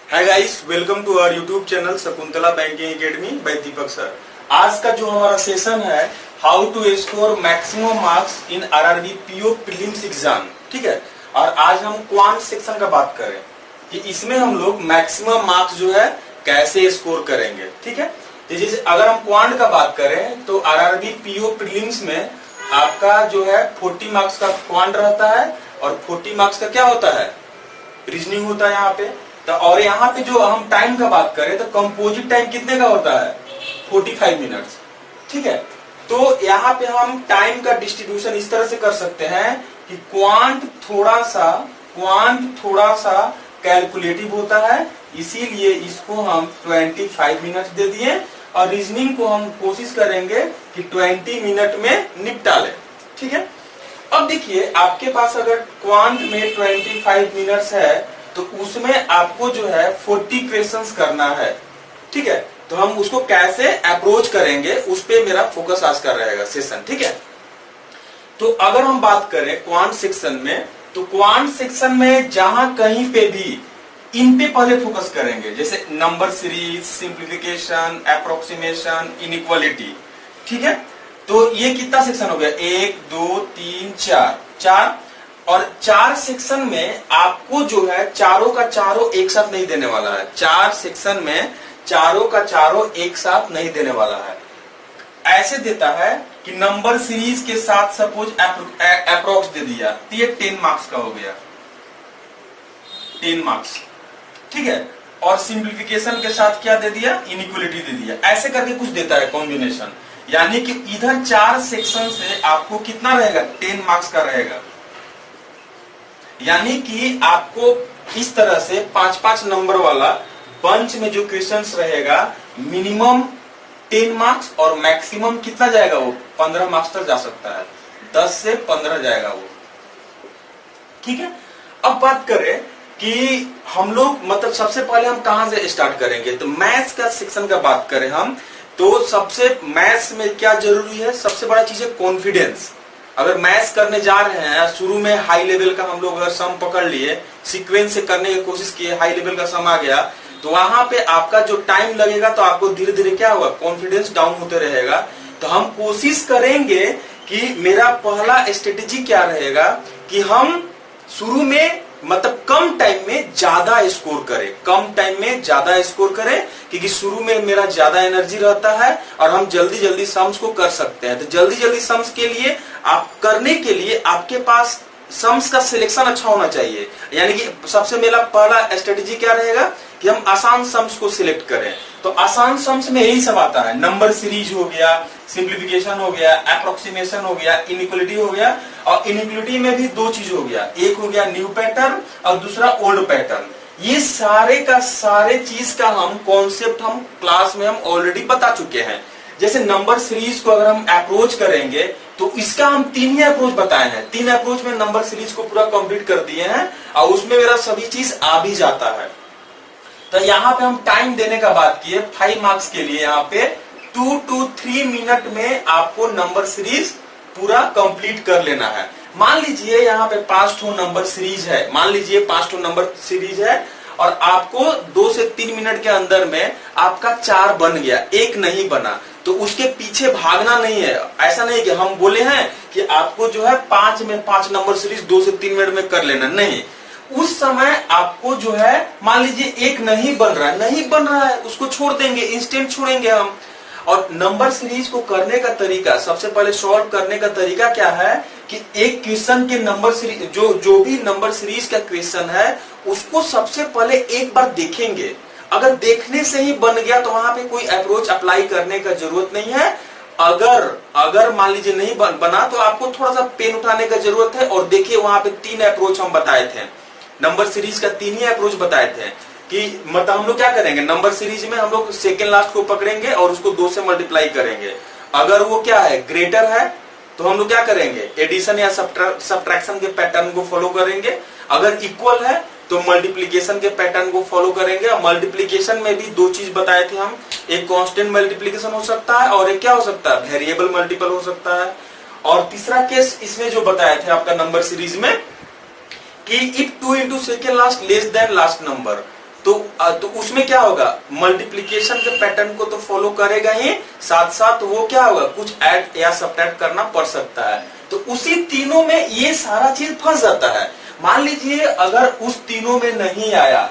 Hi guys, welcome to our YouTube channel Shakuntala banking academy by Deepak sir. आज का जो हमारा सेशन है how to score maximum marks in RRB PO prelims exam, ठीक है। और आज हम क्वांट सेक्शन का बात करें कि इसमें हम लोग मैक्सिमम मार्क्स जो है कैसे स्कोर करेंगे, ठीक है। जैसे अगर हम क्वांट का बात करें तो आरआरबी पीओ प्रीलिम्स में आपका जो है 40 मार्क्स का क्वांट रहता है और 40 मार्क्स का क्या होता है, रीजनिंग होता है यहाँ पे। तो और यहाँ पे जो हम टाइम का बात करें तो कंपोजिट टाइम कितने का होता है, 45 मिनट्स, ठीक है। तो यहाँ पे हम टाइम का डिस्ट्रीब्यूशन इस तरह से कर सकते हैं कि क्वांट थोड़ा सा कैलकुलेटिव होता है, इसीलिए इसको हम 25 मिनट दे दिए और रीजनिंग को हम कोशिश करेंगे कि 20 मिनट में निपटा लें, ठीक है। अब देखिए आपके पास अगर क्वांट में 25 मिनट्स है तो उसमें आपको जो है 40 क्वेश्चंस करना है, ठीक है। तो हम उसको कैसे अप्रोच करेंगे उस पे मेरा फोकस आज का रहेगा सेशन, ठीक है। तो अगर हम बात करें क्वांट सेक्शन में, तो क्वांट सेक्शन में जहां कहीं पे भी इन पे पहले फोकस करेंगे, जैसे number series, simplification, approximation, inequality, ठीक है। तो ये कितना सेक्शन हो गया, 1 2 3 4 और 4 सेक्शन में आपको जो है चारों का चारों एक साथ नहीं देने वाला है। 4 सेक्शन में चारों का चारों एक साथ नहीं देने वाला है। ऐसे देता है कि नंबर सीरीज के साथ सपोज अप्रोक्स दे दिया तो ये 10 मार्क्स का हो गया, 10 मार्क्स, ठीक है। और सिंप्लीफिकेशन के साथ क्या दे दिया, इनइक्वालिटी दे दिया। ऐसे करके कुछ देता है कॉम्बिनेशन, यानी कि इधर 4 सेक्शन से आपको कितना रहेगा, 10 मार्क्स का रहेगा। यानी कि आपको इस तरह से 5-5 नंबर वाला बंच में जो क्वेश्चंस रहेगा मिनिमम 10 मार्क्स और मैक्सिमम कितना जाएगा, वो 15 मार्क्स तक जा सकता है, 10 से 15 जाएगा वो, ठीक है। अब बात करें कि हम लोग मतलब सबसे पहले हम कहां से स्टार्ट करेंगे, तो मैथ्स का सेक्शन का बात करें हम तो सबसे मैथ्स में क्या जरूरी है, सबसे बड़ा चीज है कॉन्फिडेंस। अगर मैथ्स करने जा रहे हैं शुरू में हाई लेवल का हम लोग अगर सम पकड़ लिए, सीक्वेंस से करने की कोशिश किए, हाई लेवल का सम आ गया तो वहां पे आपका जो टाइम लगेगा तो आपको धीरे धीरे क्या होगा, कॉन्फिडेंस डाउन होते रहेगा। तो हम कोशिश करेंगे कि मेरा पहला स्ट्रेटेजी क्या रहेगा कि हम शुरू में मतलब कम टाइम में ज्यादा स्कोर करें, कम टाइम में ज्यादा स्कोर करें, क्योंकि शुरू में मेरा ज्यादा एनर्जी रहता है और हम जल्दी जल्दी सम्स को कर सकते हैं। तो जल्दी जल्दी सम्स के लिए आप करने के लिए आपके पास सम्स का सिलेक्शन अच्छा होना चाहिए। यानी कि सबसे मेरा पहला स्ट्रेटेजी क्या रहेगा कि हम आसान सम्स को सिलेक्ट करें। तो आसान सम्स में यही सब आता है, नंबर सीरीज हो गया, सिंप्लीफिकेशन हो गया, अप्रोक्सीमेशन हो गया, इनइक्वालिटी हो गया। और इनइक्वालिटी में भी 2 चीज हो गया, एक हो गया न्यू पैटर्न और दूसरा ओल्ड पैटर्न। ये सारे का सारे चीज का हम कॉन्सेप्ट हम क्लास में हम ऑलरेडी बता चुके हैं। जैसे नंबर सीरीज को अगर हम अप्रोच करेंगे तो इसका हम 3 ही अप्रोच बताए हैं, 3 अप्रोच में नंबर सीरीज को पूरा कंप्लीट कर दिए हैं और उसमें मेरा सभी चीज आ भी जाता है। तो यहाँ पे हम टाइम देने का बात किए 5 मार्क्स के लिए, यहाँ पे 2 to 3 मिनट में आपको नंबर सीरीज पूरा कंप्लीट कर लेना है। मान लीजिए यहाँ पे 5 नंबर सीरीज है, मान लीजिए 5 नंबर सीरीज है और आपको 2 से 3 मिनट के अंदर में आपका 4 बन गया, 1 नहीं बना, तो उसके पीछे भागना नहीं है। ऐसा नहीं कि हम बोले हैं कि आपको जो है 5 में 5 नंबर सीरीज 2 से 3 मिनट में कर लेना, नहीं। उस समय आपको जो है मान लीजिए 1 नहीं बन रहा है, उसको छोड़ देंगे, इंस्टेंट छोड़ेंगे हम। और नंबर सीरीज को करने का तरीका, सबसे पहले सॉल्व करने का तरीका क्या है कि एक क्वेश्चन के नंबर सीरीज जो भी नंबर सीरीज का क्वेश्चन है उसको सबसे पहले एक बार देखेंगे। अगर देखने से ही बन गया तो वहां पे कोई अप्रोच अप्लाई करने का जरूरत नहीं है। अगर मान लीजिए नहीं बना तो आपको थोड़ा सा पेन उठाने का जरूरत है। और देखिए वहां पे 3 अप्रोच हम बताए थे, नंबर सीरीज का 3 ही अप्रोच बताए थे कि मतलब हम लोग क्या करेंगे, नंबर सीरीज में हम लोग सेकेंड लास्ट को पकड़ेंगे और उसको 2 से मल्टीप्लाई करेंगे। अगर वो क्या है, ग्रेटर है तो हम लोग क्या करेंगे, एडिशन या सब्ट्रैक्शन के पैटर्न को फॉलो करेंगे। अगर इक्वल है तो मल्टीप्लीकेशन के पैटर्न को फॉलो करेंगे। और मल्टीप्लीकेशन में भी 2 चीज बताए थे हम, एक कांस्टेंट मल्टीप्लीकेशन हो सकता है और एक क्या हो सकता है, वेरिएबल मल्टीपल हो सकता है। और तीसरा केस इसमें जो बताए थे आपका नंबर सीरीज में कि if 2 into second last less than last number, तो उसमें क्या होगा, मल्टीप्लीकेशन के पैटर्न को तो फॉलो करेगा ही, साथ साथ वो क्या होगा, कुछ ऐड या सब्ट्रैक्ट करना पड़ सकता है। तो उसी तीनों में ये सारा चीज फंस जाता है। मान लीजिए अगर उस तीनों में नहीं आया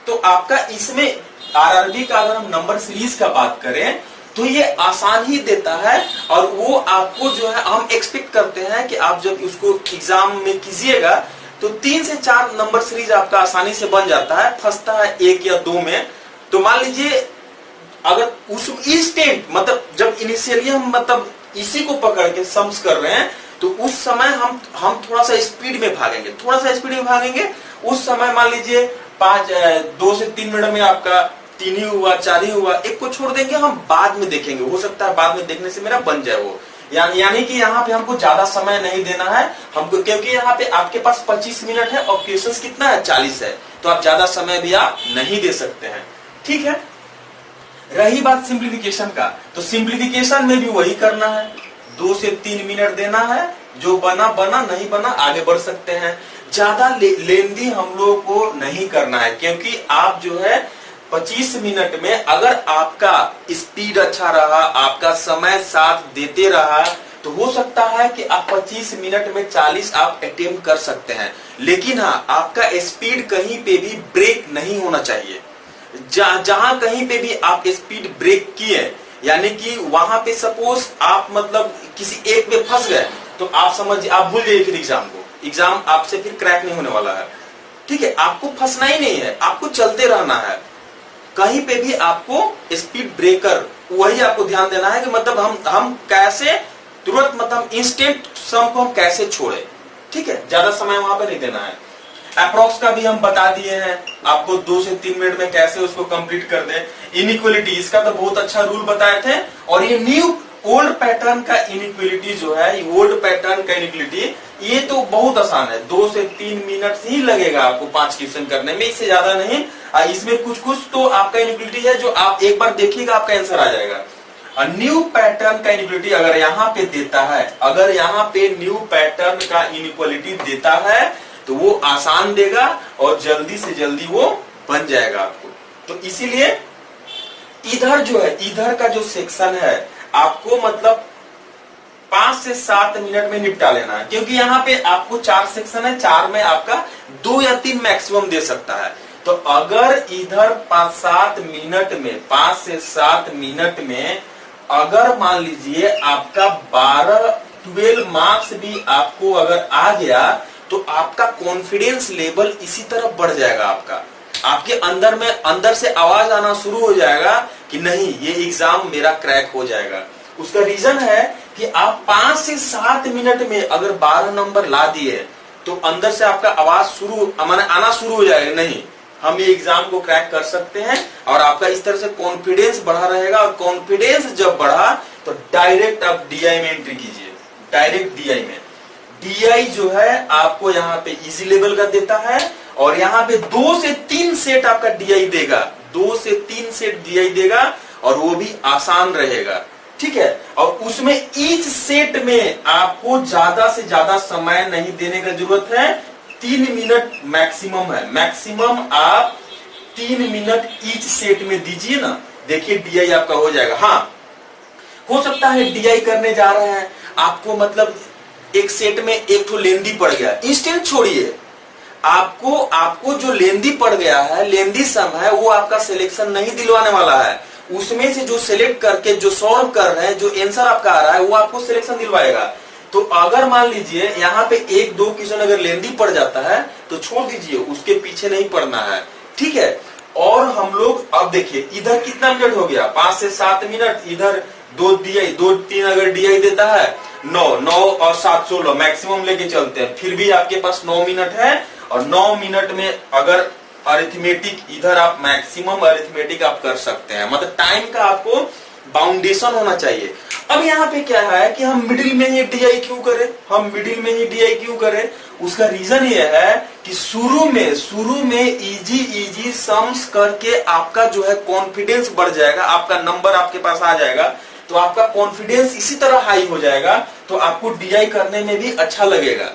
तो आपका इसमें आरआरबी का अगर हम नंबर सीरीज का बात करें तो ये आसान ही देता है, और वो आपको जो है हम एक्सपेक्ट करते हैं कि आप जब उसको एग्जाम में कीजिएगा तो 3 से 4 नंबर सीरीज आपका आसानी से बन जाता है, फंसता है 1 या 2 में। तो मान लीजिए अगर उस इंस्टेंट मतलब जब इनिशियली हम मतलब इसी को पकड़ के सम्स कर रहे हैं तो उस समय हम थोड़ा सा स्पीड में भागेंगे, उस समय मान लीजिए 2 से 3 मिनट में आपका 3 ही हुआ, 4 ही हुआ, एक को छोड़ देंगे, हम बाद में देखेंगे, हो सकता है बाद में देखने से मेरा बन जाए वो। यानी कि यहाँ पे हमको ज्यादा समय नहीं देना है हमको, क्योंकि यहाँ पे आपके पास 25 मिनट है और क्वेश्चंस कितना है, 40 है, तो आप ज्यादा समय भी आप नहीं दे सकते हैं। ठीक है, रही बात सिंप्लीफिकेशन का, तो सिंप्लीफिकेशन में भी वही करना है, 2 से 3 मिनट देना है, जो बना बना, नहीं बना आगे बढ़ सकते हैं। ज्यादा लेंदी हम लोगों को नहीं करना है, क्योंकि आप जो है 25 मिनट में अगर आपका स्पीड अच्छा रहा, आपका समय साथ देते रहा, तो हो सकता है कि आप 25 मिनट में 40 आप अटेम्प्ट कर सकते हैं। लेकिन हाँ, आपका स्पीड कहीं पे भी ब्रेक नहीं होना चाहिए। जहां कहीं पे भी आप स्पीड ब्रेक किए, यानी कि वहां पे सपोज आप मतलब किसी एक में फंस गए, तो आप समझिए आप भूल जाइए फिर एग्जाम आपसे फिर क्रैक नहीं होने वाला है। ठीक है, आपको फंसना ही नहीं है, आपको चलते रहना है। कहीं पे भी आपको स्पीड ब्रेकर वही आपको ध्यान देना है कि मतलब हम कैसे तुरंत मतलब इंस्टेंट सम को हम कैसे छोड़े। ठीक है, ज्यादा समय वहां पे नहीं देना है। अप्रोक्स का भी हम बता दिए हैं आपको, 2 से 3 मिनट में कैसे उसको कंप्लीट कर दें। इनइक्वालिटी, इसका तो बहुत अच्छा रूल बताए थे। और ये न्यू ओल्ड पैटर्न का इनइक्वालिटी जो है, ओल्ड पैटर्न का इनइक्वालिटी, ये तो बहुत आसान है, 2 से 3 मिनट ही लगेगा आपको 5 क्वेश्चन करने में, इससे ज्यादा नहीं। इसमें कुछ तो आपका इनइक्वालिटी है जो आप एक बार देखिएगा आपका आंसर आ जाएगा। न्यू पैटर्न का इनइक्वालिटी अगर यहाँ पे देता है, अगर यहाँ पे न्यू पैटर्न का इनइक्वालिटी देता है तो वो आसान देगा और जल्दी से जल्दी वो बन जाएगा आपको। तो इसीलिए इधर जो है, इधर का जो सेक्शन है आपको मतलब 5 से 7 मिनट में निपटा लेना है, क्योंकि यहाँ पे आपको 4 सेक्शन है, 4 में आपका 2 या 3 मैक्सिमम दे सकता है। तो अगर इधर 5 से 7 मिनट में अगर मान लीजिए आपका 12 मार्क्स भी आपको अगर आ गया तो आपका कॉन्फिडेंस लेवल इसी तरह बढ़ जाएगा। आपके अंदर से आवाज आना शुरू हो जाएगा कि नहीं, ये एग्जाम मेरा क्रैक हो जाएगा। उसका रीजन है कि आप 5 से 7 मिनट में अगर 12 नंबर ला दिए तो अंदर से आपका आवाज आना शुरू हो जाएगा, नहीं हम ये एग्जाम को क्रैक कर सकते हैं। और आपका इस तरह से कॉन्फिडेंस बढ़ा रहेगा, और कॉन्फिडेंस जब बढ़ा तो डायरेक्ट आप डीआई में एंट्री कीजिए। डायरेक्ट डीआई में, डीआई जो है आपको यहाँ पे इजी लेवल का देता है, और यहाँ पे 2 से 3 सेट आपका डीआई देगा, 2 से 3 सेट डीआई देगा, और वो भी आसान रहेगा। ठीक है, और उसमें ईच सेट में आपको ज्यादा से ज्यादा समय नहीं देने का जरूरत है, 3 मिनट मैक्सिमम है। मैक्सिमम आप 3 मिनट ईच सेट में दीजिए ना, देखिए डीआई आपका हो जाएगा। हाँ, हो सकता है डीआई करने जा रहे हैं आपको मतलब एक सेट में एक तो लेंदी पड़ गया, इंस्टेंट छोड़िए, आपको जो लेंदी पड़ गया है, लेंदी सम है, वो आपका सिलेक्शन नहीं दिलवाने वाला है। उसमें से जो सिलेक्ट करके जो सॉल्व कर रहे हैं, जो आंसर आपका आ रहा है, वो आपको सिलेक्शन दिलवाएगा। तो अगर मान लीजिए यहाँ पे 1-2 क्वेश्चन अगर लेंदी पड़ जाता है तो छोड़ दीजिए, उसके पीछे नहीं पड़ना है। ठीक है, और हम लोग अब देखिए इधर कितना मिनट हो गया, 5 से 7 मिनट, इधर 2-3 अगर डीआई देता है, 9 और 7 16 मैक्सिमम लेके चलते हैं, फिर भी आपके पास 9 मिनट है। और 9 मिनट में अगर अरिथमेटिक, इधर आप मैक्सिमम अरिथमेटिक आप कर सकते हैं, मतलब टाइम का आपको बाउंडेशन होना चाहिए। अब यहाँ पे क्या है कि हम मिडिल में ही डीआई क्यों करें, उसका रीजन ये है कि शुरू में इजी सम्स करके आपका जो है कॉन्फिडेंस बढ़ जाएगा, आपका नंबर आपके पास आ जाएगा, तो आपका कॉन्फिडेंस इसी तरह हाई हो जाएगा, तो आपको डीआई करने में भी अच्छा लगेगा।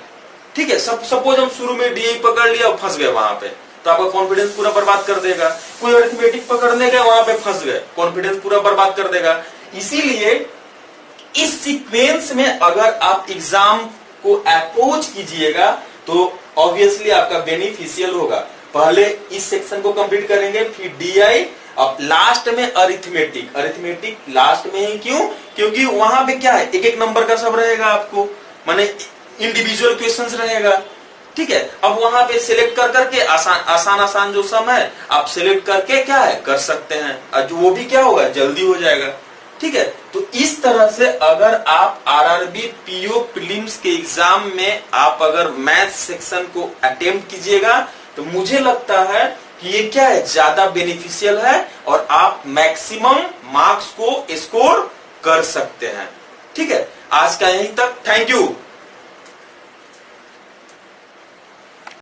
ठीक है, सपोज हम शुरू में डीआई पकड़ लिया और फंस गए वहां पे, तो आपका कॉन्फिडेंस पूरा बर्बाद कर देगा। कोई अरिथमेटिक पकड़ने गए, वहां पे फंस गए, कॉन्फिडेंस पूरा बर्बाद कर देगा। इसीलिए इस सीक्वेंस में अगर आप एग्जाम को अप्रोच कीजिएगा तो ऑब्वियसली आपका बेनिफिशियल होगा। पहले इस सेक्शन को कंप्लीट करेंगे, फिर डीआई, अब लास्ट में अरिथमेटिक। अरिथमेटिक लास्ट में ही क्यों? क्योंकि वहां पे क्या है, एक एक नंबर का सब रहेगा, आपको माने इंडिविजुअल क्वेश्चंस रहेगा। ठीक है, अब वहां पे सिलेक्ट कर करके आसान जो सम है आप सिलेक्ट करके क्या है कर सकते हैं, जो वो भी क्या होगा जल्दी हो जाएगा। ठीक है, तो इस तरह से अगर आप आरआरबी पीओ प्रीलिम्स के एग्जाम में आप अगर मैथ सेक्शन को अटेम्प्ट कीजिएगा तो मुझे लगता है कि ये क्या है ज्यादा बेनिफिशियल है और आप मैक्सिमम मार्क्स को स्कोर कर सकते हैं। ठीक है, आज का यहीं तक, थैंक यू।